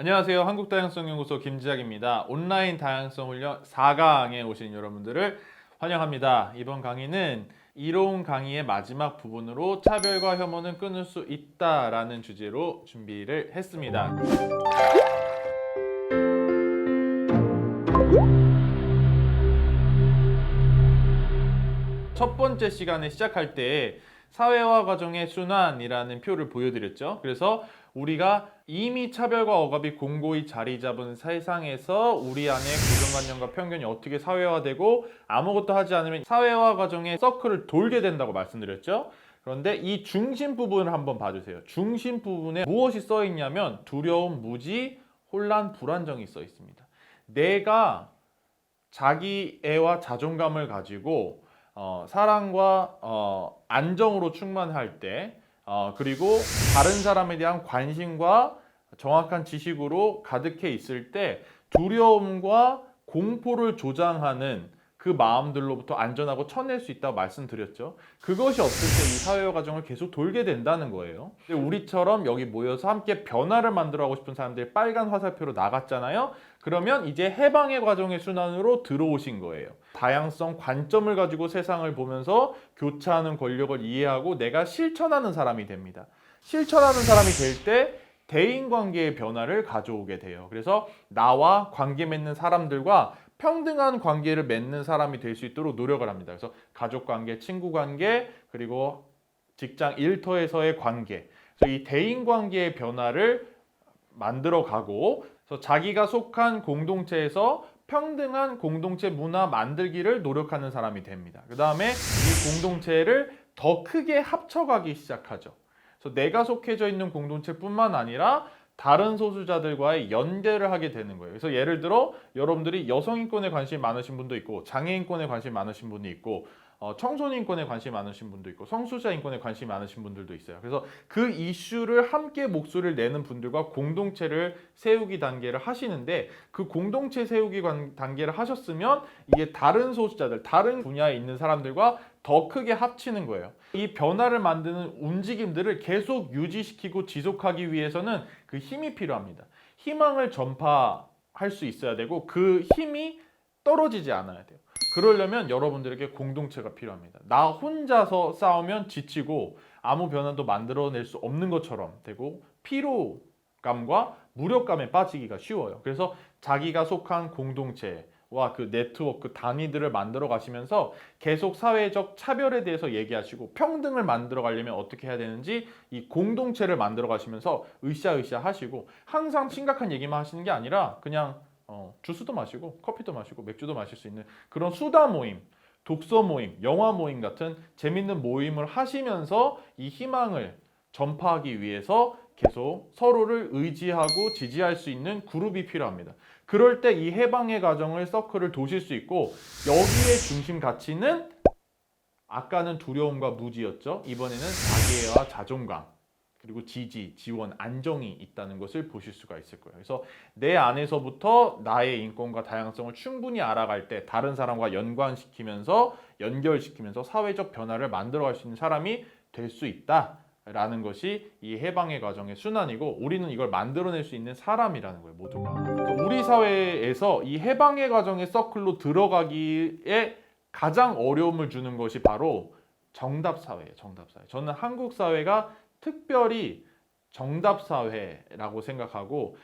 안녕하세요. 한국다양성연구소 김지학입니다. 온라인 다양성 훈련 4강에 오신 여러분들을 환영합니다. 이번 강의는 이론 강의의 마지막 부분으로 차별과 혐오는 끊을 수 있다라는 주제로 준비를 했습니다. 첫 번째 시간에 시작할 때 사회화 과정의 순환이라는 표를 보여드렸죠. 그래서 우리가 이미 차별과 억압이 공고히 자리 잡은 세상에서 우리 안에 고정관념과 편견이 어떻게 사회화되고 아무것도 하지 않으면 사회화 과정의 서클을 돌게 된다고 말씀드렸죠. 그런데 이 중심 부분을 한번 봐주세요. 중심 부분에 무엇이 써 있냐면 두려움, 무지, 혼란, 불안정이 써 있습니다. 내가 자기애와 자존감을 가지고 사랑과 안정으로 충만할 때 그리고 다른 사람에 대한 관심과 정확한 지식으로 가득해 있을 때 두려움과 공포를 조장하는 그 마음들로부터 안전하고 쳐낼 수 있다고 말씀드렸죠. 그것이 없을 때 이 사회화 과정을 계속 돌게 된다는 거예요. 우리처럼 여기 모여서 함께 변화를 만들어 가고 싶은 사람들이 빨간 화살표로 나갔잖아요. 그러면 이제 해방의 과정의 순환으로 들어오신 거예요. 다양성 관점을 가지고 세상을 보면서 교차하는 권력을 이해하고 내가 실천하는 사람이 됩니다. 실천하는 사람이 될 때 대인관계의 변화를 가져오게 돼요. 그래서 나와 관계 맺는 사람들과 평등한 관계를 맺는 사람이 될 수 있도록 노력을 합니다. 그래서 가족관계, 친구관계, 그리고 직장 일터에서의 관계, 그래서 이 대인관계의 변화를 만들어가고, 그래서 자기가 속한 공동체에서 평등한 공동체 문화 만들기를 노력하는 사람이 됩니다. 그 다음에 이 공동체를 더 크게 합쳐가기 시작하죠. 그래서 내가 속해져 있는 공동체뿐만 아니라 다른 소수자들과의 연대를 하게 되는 거예요. 그래서 예를 들어 여러분들이 여성인권에 관심이 많으신 분도 있고 장애인권에 관심이 많으신 분이 있고 청소년인권에 관심이 많으신 분도 있고 성소수자 인권에 관심이 많으신 분들도 있어요. 그래서 그 이슈를 함께 목소리를 내는 분들과 공동체를 세우기 단계를 하시는데 그 공동체 세우기 단계를 하셨으면 이게 다른 소수자들, 다른 분야에 있는 사람들과 더 크게 합치는 거예요. 이 변화를 만드는 움직임들을 계속 유지시키고 지속하기 위해서는 그 힘이 필요합니다. 희망을 전파할 수 있어야 되고 그 힘이 떨어지지 않아야 돼요. 그러려면 여러분들에게 공동체가 필요합니다. 나 혼자서 싸우면 지치고 아무 변화도 만들어낼 수 없는 것처럼 되고 피로감과 무력감에 빠지기가 쉬워요. 그래서 자기가 속한 공동체와 그 네트워크 단위들을 만들어 가시면서 계속 사회적 차별에 대해서 얘기하시고 평등을 만들어 가려면 어떻게 해야 되는지 이 공동체를 만들어 가시면서 으쌰으쌰 하시고 항상 심각한 얘기만 하시는 게 아니라 그냥 주스도 마시고 커피도 마시고 맥주도 마실 수 있는 그런 수다 모임, 독서 모임, 영화 모임 같은 재밌는 모임을 하시면서 이 희망을 전파하기 위해서 계속 서로를 의지하고 지지할 수 있는 그룹이 필요합니다. 그럴 때 이 해방의 과정을 서클을 도실 수 있고 여기에 중심 가치는 아까는 두려움과 무지였죠. 이번에는 자기애와 자존감 그리고 지지, 지원, 안정이 있다는 것을 보실 수가 있을 거예요. 그래서 내 안에서부터 나의 인권과 다양성을 충분히 알아갈 때 다른 사람과 연결시키면서 사회적 변화를 만들어갈 수 있는 사람이 될 수 있다라는 것이 이 해방의 과정의 순환이고 우리는 이걸 만들어낼 수 있는 사람이라는 거예요. 모두가. 우리 사회에서 이 해방의 과정의 서클로 들어가기에 가장 어려움을 주는 것이 바로 정답사회예요. 정답사회. 저는 한국 사회가 특별히 정답사회라고 생각하고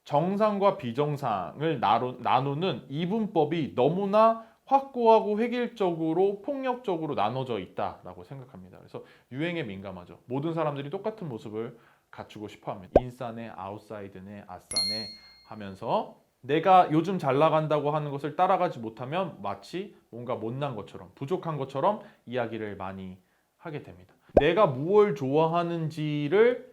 정상과 비정상을 나누는 이분법이 너무나 확고하고 획일적으로 폭력적으로 나눠져 있다라고 생각합니다. 그래서 유행에 민감하죠. 모든 사람들이 똑같은 모습을 갖추고 싶어 합니다. 인싸네, 아웃사이드네, 아싸네 하면서 내가 요즘 잘 나간다고 하는 것을 따라가지 못하면 마치 뭔가 못난 것처럼 부족한 것처럼 이야기를 많이 하게 됩니다. 내가 무엇을 좋아하는지를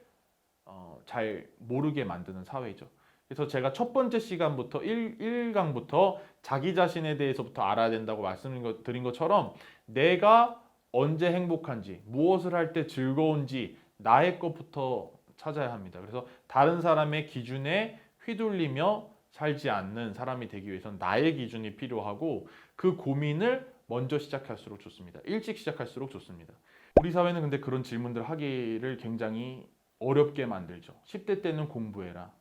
잘 모르게 만드는 사회죠. 그래서 제가 첫 번째 시간부터 1강부터 자기 자신에 대해서부터 알아야 된다고 말씀드린 것처럼 내가 언제 행복한지, 무엇을 할 때 즐거운지 나의 것부터 찾아야 합니다. 그래서 다른 사람의 기준에 휘둘리며 살지 않는 사람이 되기 위해서는 나의 기준이 필요하고 그 고민을 먼저 시작할수록 좋습니다. 일찍 시작할수록 좋습니다. 우리 사회는 근데 그런 질문들 하기를 굉장히 어렵게 만들죠. 10대 때는 공부해라.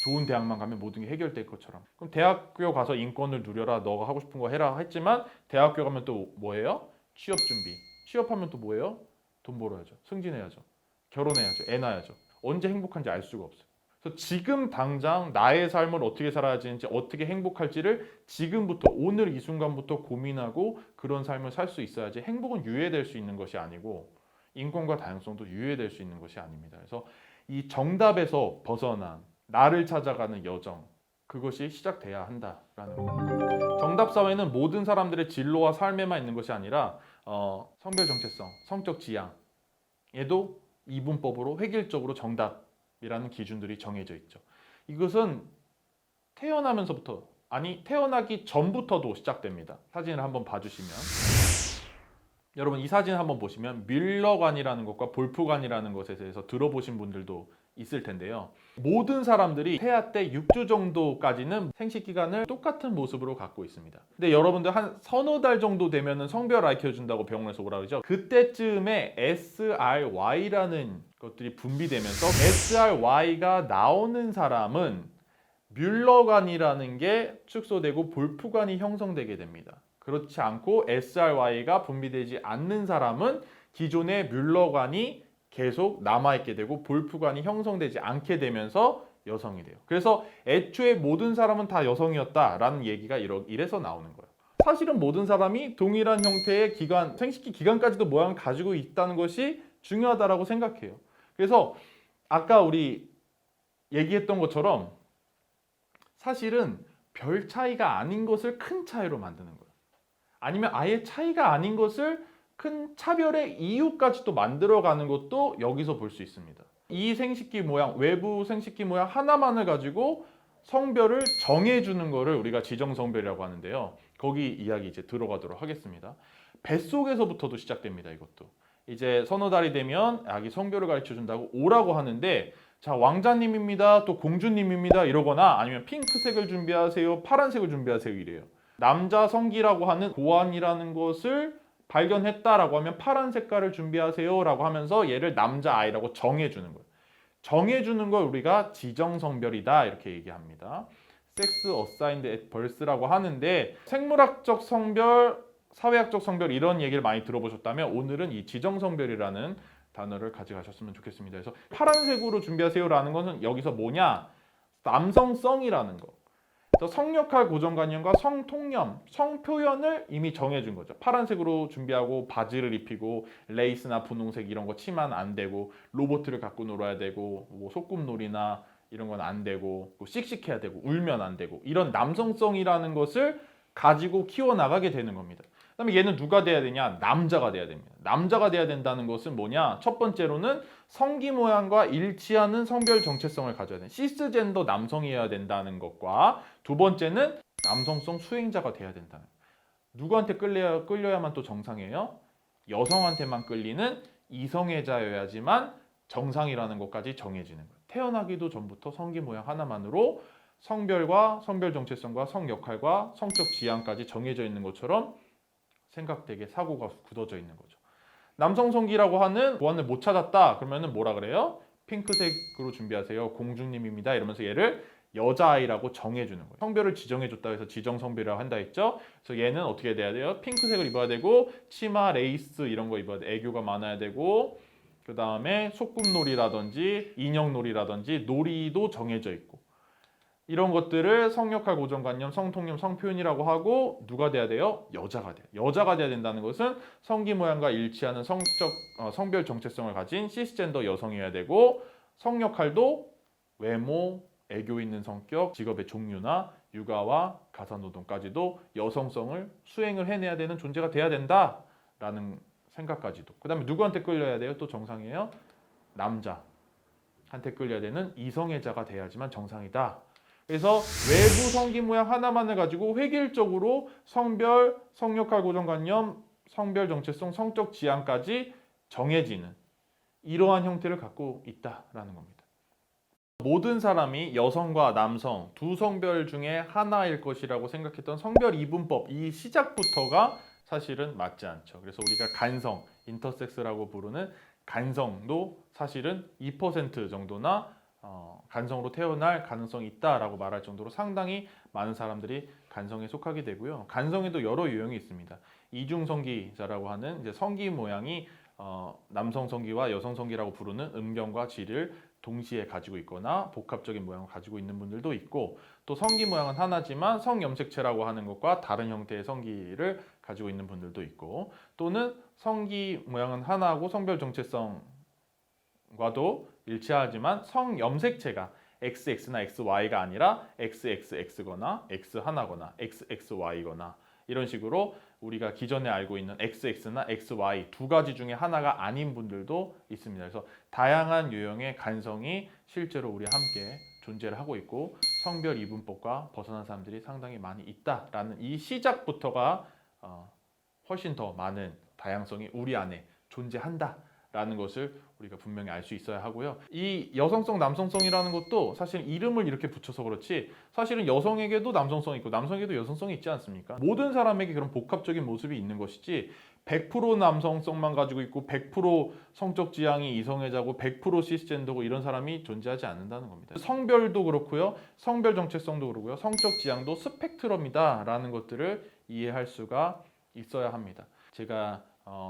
좋은 대학만 가면 모든 게 해결될 것처럼. 그럼 대학교 가서 인권을 누려라. 너가 하고 싶은 거 해라 했지만 대학교 가면 또 뭐예요? 취업 준비. 취업하면 또 뭐예요? 돈 벌어야죠. 승진해야죠. 결혼해야죠. 애 낳아야죠. 언제 행복한지 알 수가 없어요. 그래서 지금 당장 나의 삶을 어떻게 살아야 되는지 어떻게 행복할지를 지금부터 오늘 이 순간부터 고민하고 그런 삶을 살 수 있어야지 행복은 유예될 수 있는 것이 아니고 인권과 다양성도 유예될 수 있는 것이 아닙니다. 그래서 이 정답에서 벗어난 나를 찾아가는 여정 그것이 시작돼야 한다라는 겁니다. 정답 사회는 모든 사람들의 진로와 삶에만 있는 것이 아니라 성별 정체성, 성적 지향에도 이분법으로 획일적으로 정답이라는 기준들이 정해져 있죠. 이것은 태어나면서부터 아니 태어나기 전부터도 시작됩니다. 사진을 한번 봐주시면 여러분 이 사진 한번 보시면 뮬러관이라는 것과 볼프관이라는 것에 대해서 들어보신 분들도 있을 텐데요. 모든 사람들이 태아 때 6주 정도까지는 생식기관을 똑같은 모습으로 갖고 있습니다. 근데 여러분들 한 서너 달 정도 되면은 성별 알려준다고 병원에서 오라 그러죠. 그때쯤에 SRY라는 것들이 분비되면서 SRY가 나오는 사람은 뮬러관이라는 게 축소되고 볼프관이 형성되게 됩니다. 그렇지 않고 SRY가 분비되지 않는 사람은 기존의 뮬러관이 계속 남아있게 되고 볼프관이 형성되지 않게 되면서 여성이 돼요. 그래서 애초에 모든 사람은 다 여성이었다라는 얘기가 이래서 나오는 거예요. 사실은 모든 사람이 동일한 형태의 기관, 생식기 기관까지도 모양을 가지고 있다는 것이 중요하다라고 생각해요. 그래서 아까 우리 얘기했던 것처럼 사실은 별 차이가 아닌 것을 큰 차이로 만드는 거예요. 아니면 아예 차이가 아닌 것을 큰 차별의 이유까지도 만들어가는 것도 여기서 볼 수 있습니다. 이 생식기 모양, 외부 생식기 모양 하나만을 가지고 성별을 정해주는 거를 우리가 지정성별이라고 하는데요. 거기 이야기 이제 들어가도록 하겠습니다. 뱃속에서부터도 시작됩니다. 이것도. 이제 서너 달이 되면 아기 성별을 가르쳐준다고 오라고 하는데 자 왕자님입니다. 또 공주님입니다. 이러거나 아니면 핑크색을 준비하세요. 파란색을 준비하세요. 이래요. 남자 성기라고 하는 고환이라는 것을 발견했다라고 하면 파란 색깔을 준비하세요 라고 하면서 얘를 남자아이라고 정해주는 거예요. 정해주는 걸 우리가 지정성별이다 이렇게 얘기합니다. Sex assigned at birth라고 하는데 생물학적 성별, 사회학적 성별 이런 얘기를 많이 들어보셨다면 오늘은 이 지정성별이라는 단어를 가져가셨으면 좋겠습니다. 그래서 파란색으로 준비하세요 라는 것은 여기서 뭐냐? 남성성이라는 거. 성역할 고정관념과 성통념, 성표현을 이미 정해준 거죠. 파란색으로 준비하고 바지를 입히고 레이스나 분홍색 이런 거 치마는 안 되고 로봇을 갖고 놀아야 되고 뭐 소꿉놀이나 이런 건 안 되고 뭐 씩씩해야 되고 울면 안 되고 이런 남성성이라는 것을 가지고 키워나가게 되는 겁니다. 그다음에 얘는 누가 돼야 되냐? 남자가 돼야 됩니다. 남자가 돼야 된다는 것은 뭐냐? 첫 번째로는 성기 모양과 일치하는 성별 정체성을 가져야 돼. 시스젠더 남성이어야 된다는 것과 두 번째는 남성성 수행자가 돼야 된다는 것. 누구한테 끌려야만 또 정상이에요? 여성한테만 끌리는 이성애자여야지만 정상이라는 것까지 정해지는 거예요. 태어나기도 전부터 성기 모양 하나만으로 성별과 성별 정체성과 성 역할과 성적 지향까지 정해져 있는 것처럼 생각되게 사고가 굳어져 있는 거죠. 남성 성기라고 하는 보안을 못 찾았다 그러면은 뭐라 그래요? 핑크색으로 준비하세요. 공주님입니다. 이러면서 얘를 여자아이라고 정해주는 거예요. 성별을 지정해줬다 해서 지정성별이라고 한다 했죠. 그래서 얘는 어떻게 돼야 돼요? 핑크색을 입어야 되고 치마, 레이스 이런 거 입어야 돼. 애교가 많아야 되고 그 다음에 소꿉놀이라든지 인형놀이라든지 놀이도 정해져 있고 이런 것들을 성역할 고정관념, 성통념, 성표현이라고 하고 누가 돼야 돼요? 여자가 돼요. 여자가 돼야 된다는 것은 성기 모양과 일치하는 성별 정체성을 가진 시스젠더 여성이어야 되고 성역할도 외모, 애교 있는 성격, 직업의 종류나 육아와 가사노동까지도 여성성을 수행을 해내야 되는 존재가 돼야 된다라는 생각까지도. 그 다음에 누구한테 끌려야 돼요? 또 정상이에요? 남자한테 끌려야 되는 이성애자가 돼야지만 정상이다. 그래서 외부 성기 모양 하나만을 가지고 획일적으로 성별, 성역할 고정관념, 성별 정체성, 성적 지향까지 정해지는 이러한 형태를 갖고 있다라는 겁니다. 모든 사람이 여성과 남성 두 성별 중에 하나일 것이라고 생각했던 성별 이분법 이 시작부터가 사실은 맞지 않죠. 그래서 우리가 간성, 인터섹스라고 부르는 간성도 사실은 2% 정도나 간성으로 태어날 가능성이 있다라고 말할 정도로 상당히 많은 사람들이 간성에 속하게 되고요. 간성에도 여러 유형이 있습니다. 이중성기자라고 하는 이제 성기 모양이 남성 성기와 여성 성기라고 부르는 음경과 질을 동시에 가지고 있거나 복합적인 모양을 가지고 있는 분들도 있고, 또 성기 모양은 하나지만 성염색체라고 하는 것과 다른 형태의 성기를 가지고 있는 분들도 있고, 또는 성기 모양은 하나고 성별 정체성과도 일치하지만 성염색체가 XX나 XY가 아니라 XXX거나 X 하나거나 XXY거나 이런 식으로 우리가 기존에 알고 있는 XX나 XY 두 가지 중에 하나가 아닌 분들도 있습니다. 그래서 다양한 유형의 간성이 실제로 우리 함께 존재를 하고 있고, 성별 이분법과 벗어난 사람들이 상당히 많이 있다라는 이 시작부터가 훨씬 더 많은 다양성이 우리 안에 존재한다라는 것을 우리가 분명히 알 수 있어야 하고요. 이 여성성, 남성성이라는 것도 사실 이름을 이렇게 붙여서 그렇지, 사실은 여성에게도 남성성이 있고 남성에게도 여성성이 있지 않습니까? 모든 사람에게 그런 복합적인 모습이 있는 것이지 100% 남성성만 가지고 있고 100% 성적 지향이 이성애자고 100% 시스젠더고 이런 사람이 존재하지 않는다는 겁니다. 성별도 그렇고요. 성별 정체성도 그렇고요. 성적 지향도 스펙트럼이다라는 것들을 이해할 수가 있어야 합니다. 제가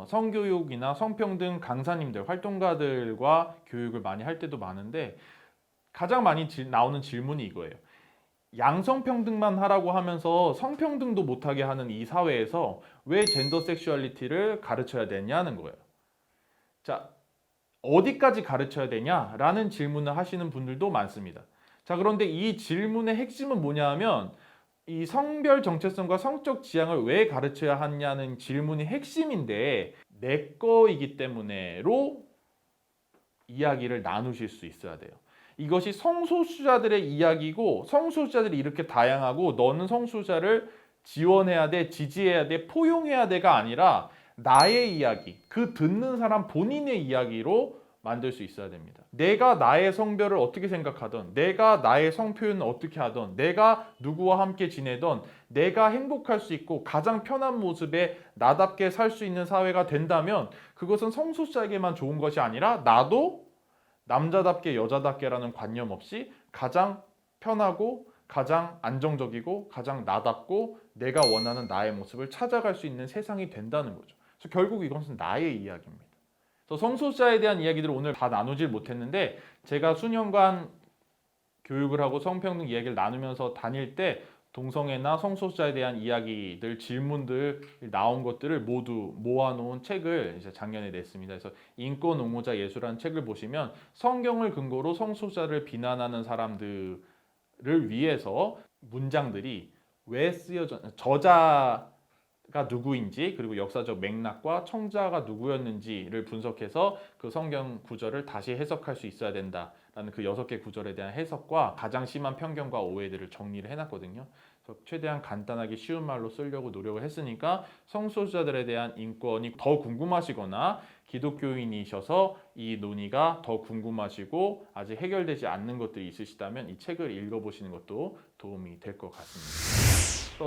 성교육이나 성평등 강사님들, 활동가들과 교육을 많이 할 때도 많은데 가장 많이 나오는 질문이 이거예요. 양성평등만 하라고 하면서 성평등도 못하게 하는 이 사회에서 왜 젠더 섹슈얼리티를 가르쳐야 되냐는 거예요. 자, 어디까지 가르쳐야 되냐라는 질문을 하시는 분들도 많습니다. 자, 그런데 이 질문의 핵심은 뭐냐 하면 이 성별 정체성과 성적 지향을 왜 가르쳐야 하냐는 질문이 핵심인데, 내 거이기 때문에로 이야기를 나누실 수 있어야 돼요. 이것이 성소수자들의 이야기고, 성소수자들이 이렇게 다양하고 너는 성소수자를 지원해야 돼, 지지해야 돼, 포용해야 돼가 아니라 나의 이야기, 그 듣는 사람 본인의 이야기로 만들 수 있어야 됩니다. 내가 나의 성별을 어떻게 생각하던, 내가 나의 성표현을 어떻게 하던, 내가 누구와 함께 지내던, 내가 행복할 수 있고 가장 편한 모습에 나답게 살 수 있는 사회가 된다면 그것은 성소수자에게만 좋은 것이 아니라 나도 남자답게 여자답게라는 관념 없이 가장 편하고 가장 안정적이고 가장 나답고 내가 원하는 나의 모습을 찾아갈 수 있는 세상이 된다는 거죠. 그래서 결국 이것은 나의 이야기입니다. 그래서 성소수자에 대한 이야기들을 오늘 다 나누질 못했는데, 제가 수년간 교육을 하고 성평등 이야기를 나누면서 다닐 때 동성애나 성소수자에 대한 이야기들, 질문들 나온 것들을 모두 모아놓은 책을 이제 작년에 냈습니다. 그래서 인권 옹호자 예수라는 책을 보시면 성경을 근거로 성소수자를 비난하는 사람들을 위해서 문장들이 왜 쓰여져, 저자가 누구인지, 그리고 역사적 맥락과 청자가 누구였는지를 분석해서 그 성경 구절을 다시 해석할 수 있어야 된다라는 그 6개 구절에 대한 해석과 가장 심한 편견과 오해들을 정리를 해놨거든요. 그래서 최대한 간단하게 쉬운 말로 쓰려고 노력을 했으니까 성소수자들에 대한 인권이 더 궁금하시거나 기독교인이셔서 이 논의가 더 궁금하시고 아직 해결되지 않는 것들이 있으시다면 이 책을 읽어보시는 것도 도움이 될 것 같습니다.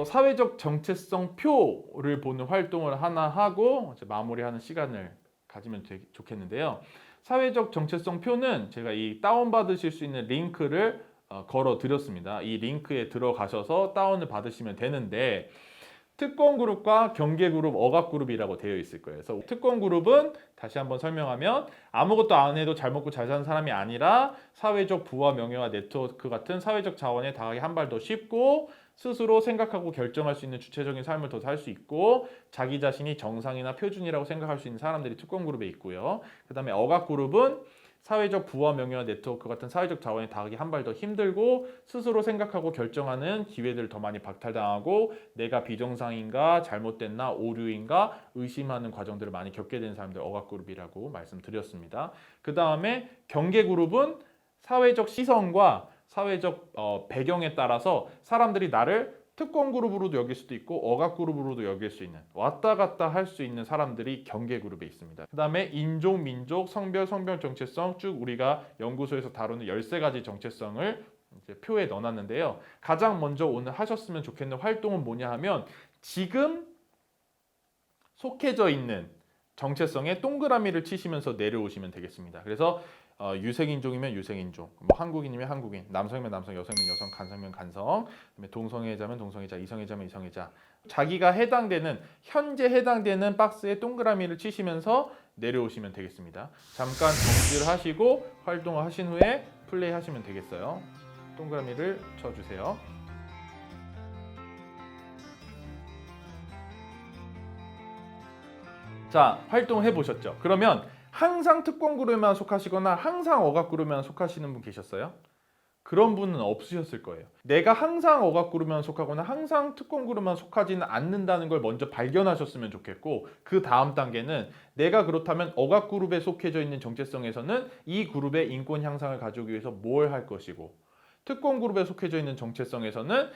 사회적 정체성 표를 보는 활동을 하나 하고 이제 마무리하는 시간을 가지면 좋겠는데요. 사회적 정체성 표는 제가 이 다운받으실 수 있는 링크를 걸어 드렸습니다. 이 링크에 들어가셔서 다운을 받으시면 되는데, 특권 그룹과 경계 그룹, 억압 그룹이라고 되어 있을 거예요. 그래서 특권 그룹은 다시 한번 설명하면 아무것도 안 해도 잘 먹고 잘 사는 사람이 아니라 사회적 부와 명예와 네트워크 같은 사회적 자원에 다가가기 한 발 더 쉽고 스스로 생각하고 결정할 수 있는 주체적인 삶을 더 살 수 있고 자기 자신이 정상이나 표준이라고 생각할 수 있는 사람들이 특권 그룹에 있고요. 그 다음에 억압 그룹은 사회적 부와 명예와 네트워크 같은 사회적 자원에 다가가기 한 발 더 힘들고 스스로 생각하고 결정하는 기회들을 더 많이 박탈당하고 내가 비정상인가 잘못됐나 오류인가 의심하는 과정들을 많이 겪게 되는 사람들 억압그룹이라고 말씀드렸습니다. 그 다음에 경계그룹은 사회적 시선과 사회적 배경에 따라서 사람들이 나를 특권 그룹으로도 여길 수도 있고 억압 그룹으로도 여길 수 있는, 왔다 갔다 할 수 있는 사람들이 경계 그룹에 있습니다. 그 다음에 인종, 민족, 성별, 성별 정체성 쭉 우리가 연구소에서 다루는 13가지 정체성을 이제 표에 넣어놨는데요. 가장 먼저 오늘 하셨으면 좋겠는 활동은 뭐냐 하면 지금 속해져 있는 정체성에 동그라미를 치시면서 내려오시면 되겠습니다. 그래서 유색인종이면 유색인종, 뭐 한국인이면 한국인, 남성이면 남성, 여성이면 여성, 간성이면 간성, 그다음에 동성애자면 동성애자, 이성애자면 이성애자. 자기가 해당되는 현재 해당되는 박스에 동그라미를 치시면서 내려오시면 되겠습니다. 잠깐 정지를 하시고 활동을 하신 후에 플레이 하시면 되겠어요. 동그라미를 쳐주세요. 자, 활동해 보셨죠? 그러면 항상 특권 그룹에만 속하시거나 항상 억압 그룹에만 속하시는 분 계셨어요? 그런 분은 없으셨을 거예요. 내가 항상 억압 그룹에만 속하거나 항상 특권 그룹에만 속하지는 않는다는 걸 먼저 발견하셨으면 좋겠고, 그 다음 단계는 내가 그렇다면 억압 그룹에 속해져 있는 정체성에서는 이 그룹의 인권 향상을 가져오기 위해서 뭘 할 것이고, 특권 그룹에 속해져 있는 정체성에서는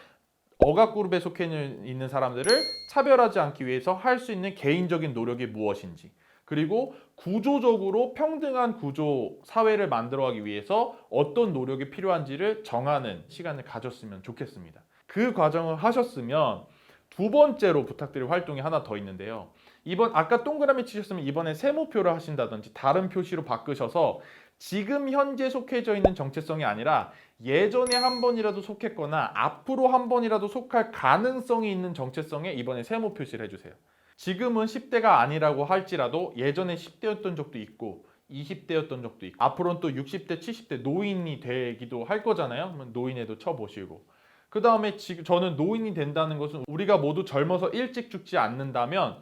억압 그룹에 속해 있는 사람들을 차별하지 않기 위해서 할 수 있는 개인적인 노력이 무엇인지, 그리고 구조적으로 평등한 구조 사회를 만들어가기 위해서 어떤 노력이 필요한지를 정하는 시간을 가졌으면 좋겠습니다. 그 과정을 하셨으면 두 번째로 부탁드릴 활동이 하나 더 있는데요. 이번 아까 동그라미 치셨으면 이번에 세모표를 하신다든지 다른 표시로 바꾸셔서 지금 현재 속해져 있는 정체성이 아니라 예전에 한 번이라도 속했거나 앞으로 한 번이라도 속할 가능성이 있는 정체성에 이번에 세모 표시를 해주세요. 지금은 10대가 아니라고 할지라도 예전에 10대였던 적도 있고 20대였던 적도 있고 앞으로는 또 60대, 70대 노인이 되기도 할 거잖아요. 그러면 노인에도 쳐보시고, 그 다음에 지금 저는 노인이 된다는 것은 우리가 모두 젊어서 일찍 죽지 않는다면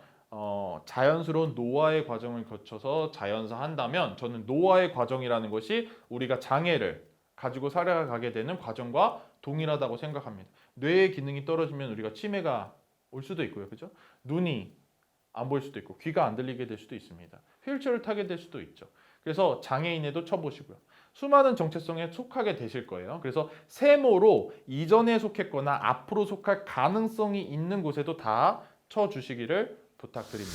자연스러운 노화의 과정을 거쳐서 자연사한다면 저는 노화의 과정이라는 것이 우리가 장애를 가지고 살아가게 되는 과정과 동일하다고 생각합니다. 뇌의 기능이 떨어지면 우리가 치매가 올 수도 있고요. 그죠? 눈이 안 보일 수도 있고 귀가 안 들리게 될 수도 있습니다. 휠체어를 타게 될 수도 있죠. 그래서 장애인에도 쳐보시고요. 수많은 정체성에 속하게 되실 거예요. 그래서 세모로 이전에 속했거나 앞으로 속할 가능성이 있는 곳에도 다 쳐주시기를 부탁드립니다.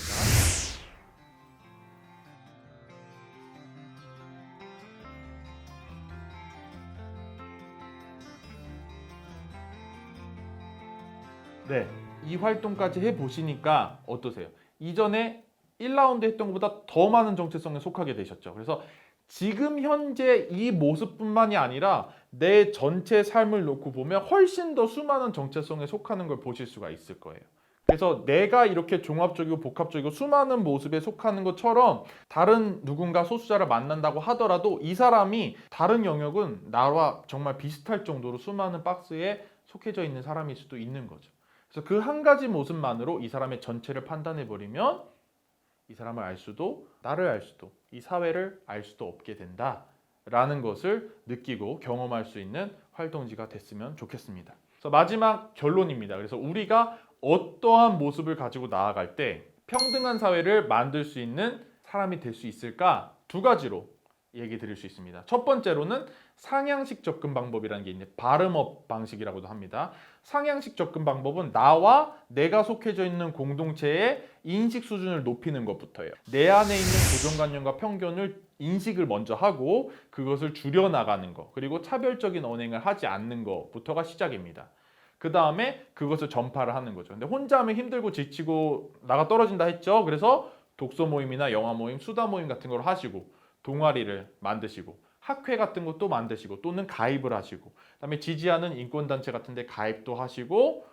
네, 이 활동까지 해보시니까 어떠세요? 이전에 1라운드 했던 것보다 더 많은 정체성에 속하게 되셨죠. 그래서 지금 현재 이 모습뿐만이 아니라 내 전체 삶을 놓고 보면 훨씬 더 수많은 정체성에 속하는 걸 보실 수가 있을 거예요. 그래서 내가 이렇게 종합적이고 복합적이고 수많은 모습에 속하는 것처럼 다른 누군가 소수자를 만난다고 하더라도 이 사람이 다른 영역은 나와 정말 비슷할 정도로 수많은 박스에 속해져 있는 사람일 수도 있는 거죠. 그래서 그 한 가지 모습만으로 이 사람의 전체를 판단해 버리면 이 사람을 알 수도, 나를 알 수도, 이 사회를 알 수도 없게 된다라는 것을 느끼고 경험할 수 있는 활동지가 됐으면 좋겠습니다. 그래서 마지막 결론입니다. 그래서 우리가 어떠한 모습을 가지고 나아갈 때 평등한 사회를 만들 수 있는 사람이 될 수 있을까? 두 가지로 얘기 드릴 수 있습니다. 첫 번째로는 상향식 접근 방법이라는 게 있는데 바름업 방식이라고도 합니다. 상향식 접근 방법은 나와 내가 속해져 있는 공동체의 인식 수준을 높이는 것부터예요. 내 안에 있는 고정관념과 편견을 인식을 먼저 하고 그것을 줄여나가는 것, 그리고 차별적인 언행을 하지 않는 것부터가 시작입니다. 그 다음에 그것을 전파를 하는 거죠. 근데 혼자 하면 힘들고 지치고 나가 떨어진다 했죠. 그래서 독서 모임이나 영화 모임, 수다 모임 같은 걸 하시고 동아리를 만드시고 학회 같은 것도 만드시고 또는 가입을 하시고 그다음에 지지하는 인권단체 같은 데 가입도 하시고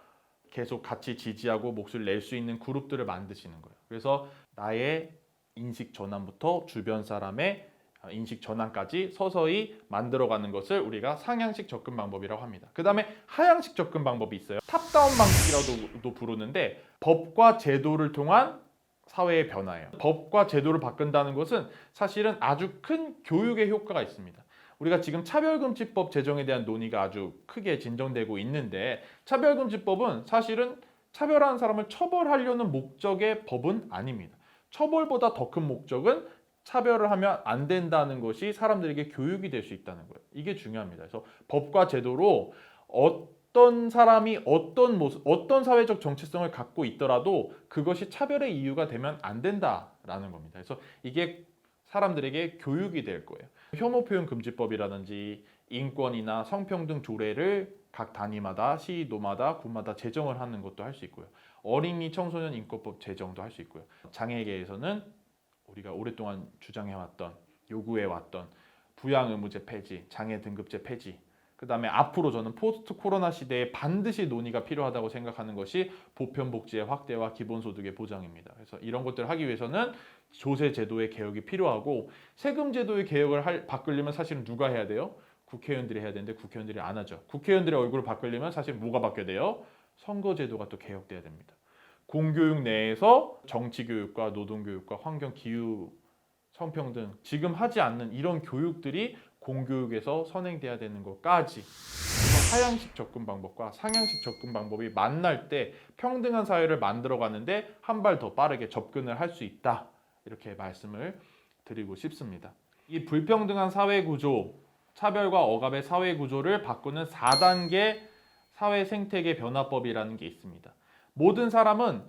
계속 같이 지지하고 목소리를 낼 수 있는 그룹들을 만드시는 거예요. 그래서 나의 인식 전환부터 주변 사람의 인식 전환까지 서서히 만들어가는 것을 우리가 상향식 접근 방법이라고 합니다. 그 다음에 하향식 접근 방법이 있어요. 탑다운 방식이라고도 부르는데 법과 제도를 통한 사회의 변화예요. 법과 제도를 바꾼다는 것은 사실은 아주 큰 교육의 효과가 있습니다. 우리가 지금 차별금지법 제정에 대한 논의가 아주 크게 진전되고 있는데 차별금지법은 사실은 차별하는 사람을 처벌하려는 목적의 법은 아닙니다. 처벌보다 더 큰 목적은 차별을 하면 안 된다는 것이 사람들에게 교육이 될 수 있다는 거예요. 이게 중요합니다. 그래서 법과 제도로 어떤 사람이 어떤 모습, 어떤 사회적 정체성을 갖고 있더라도 그것이 차별의 이유가 되면 안 된다라는 겁니다. 그래서 이게 사람들에게 교육이 될 거예요. 혐오 표현 금지법이라든지 인권이나 성평등 조례를 각 단위마다 시도마다 구마다 제정을 하는 것도 할 수 있고요. 어린이 청소년 인권법 제정도 할 수 있고요. 장애계에서는 우리가 오랫동안 주장해왔던 요구해왔던 부양 의무제 폐지, 장애 등급제 폐지. 그다음에 앞으로 저는 포스트 코로나 시대에 반드시 논의가 필요하다고 생각하는 것이 보편복지의 확대와 기본소득의 보장입니다. 그래서 이런 것들을 하기 위해서는 조세 제도의 개혁이 필요하고 세금 제도의 개혁을 바꾸려면 사실은 누가 해야 돼요? 국회의원들이 해야 되는데 국회의원들이 안 하죠. 국회의원들의 얼굴을 바꾸려면 사실 뭐가 바뀌어야 돼요? 선거제도가 또 개혁돼야 됩니다. 공교육 내에서 정치교육과 노동교육과 환경, 기후, 성평등 지금 하지 않는 이런 교육들이 공교육에서 선행돼야 되는 것까지 하향식 접근 방법과 상향식 접근 방법이 만날 때 평등한 사회를 만들어가는데 한 발 더 빠르게 접근을 할 수 있다. 이렇게 말씀을 드리고 싶습니다. 이 불평등한 사회구조, 차별과 억압의 사회구조를 바꾸는 4단계 사회 생태계 변화법이라는 게 있습니다. 모든 사람은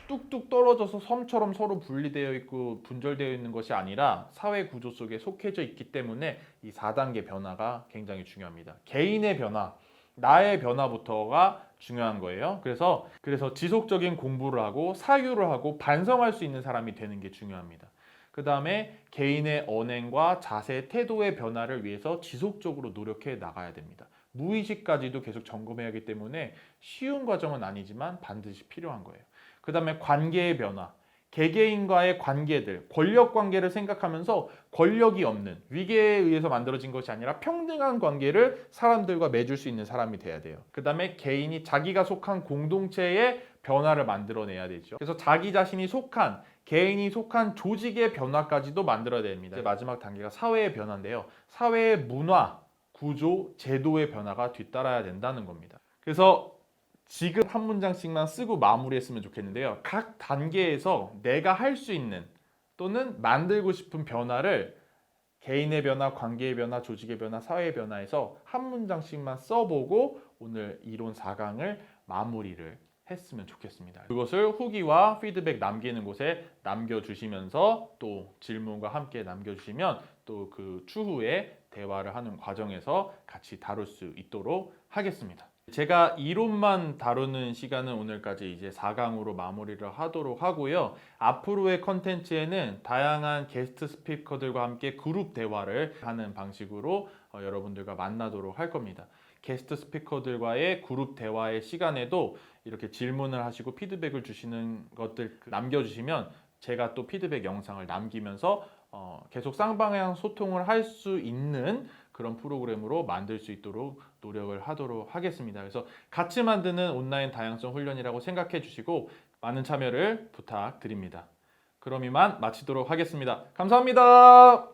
뚝뚝 떨어져서 섬처럼 서로 분리되어 있고 분절되어 있는 것이 아니라 사회 구조 속에 속해져 있기 때문에 이 4단계 변화가 굉장히 중요합니다. 개인의 변화, 나의 변화부터가 중요한 거예요. 그래서 지속적인 공부를 하고 사유를 하고 반성할 수 있는 사람이 되는 게 중요합니다. 그 다음에 개인의 언행과 자세, 태도의 변화를 위해서 지속적으로 노력해 나가야 됩니다. 무의식까지도 계속 점검해야 하기 때문에 쉬운 과정은 아니지만 반드시 필요한 거예요. 그 다음에 관계의 변화, 개개인과의 관계들, 권력 관계를 생각하면서 권력이 없는 위계에 의해서 만들어진 것이 아니라 평등한 관계를 사람들과 맺을 수 있는 사람이 돼야 돼요. 그 다음에 개인이 자기가 속한 공동체의 변화를 만들어내야 되죠. 그래서 자기 자신이 속한 개인이 속한 조직의 변화까지도 만들어야 됩니다. 이제 마지막 단계가 사회의 변화인데요. 사회의 문화, 구조, 제도의 변화가 뒤따라야 된다는 겁니다. 그래서 지금 한 문장씩만 쓰고 마무리했으면 좋겠는데요. 각 단계에서 내가 할 수 있는 또는 만들고 싶은 변화를 개인의 변화, 관계의 변화, 조직의 변화, 사회의 변화에서 한 문장씩만 써보고 오늘 이론 4강을 마무리를 했으면 좋겠습니다. 그것을 후기와 피드백 남기는 곳에 남겨주시면서 또 질문과 함께 남겨주시면 또 그 추후에 대화를 하는 과정에서 같이 다룰 수 있도록 하겠습니다. 제가 이론만 다루는 시간은 오늘까지 이제 4강으로 마무리를 하도록 하고요. 앞으로의 컨텐츠에는 다양한 게스트 스피커들과 함께 그룹 대화를 하는 방식으로 여러분들과 만나도록 할 겁니다. 게스트 스피커들과의 그룹 대화의 시간에도 이렇게 질문을 하시고 피드백을 주시는 것들 남겨주시면 제가 또 피드백 영상을 남기면서 계속 쌍방향 소통을 할 수 있는 그런 프로그램으로 만들 수 있도록 노력을 하도록 하겠습니다. 그래서 같이 만드는 온라인 다양성 훈련이라고 생각해 주시고 많은 참여를 부탁드립니다. 그럼 이만 마치도록 하겠습니다. 감사합니다.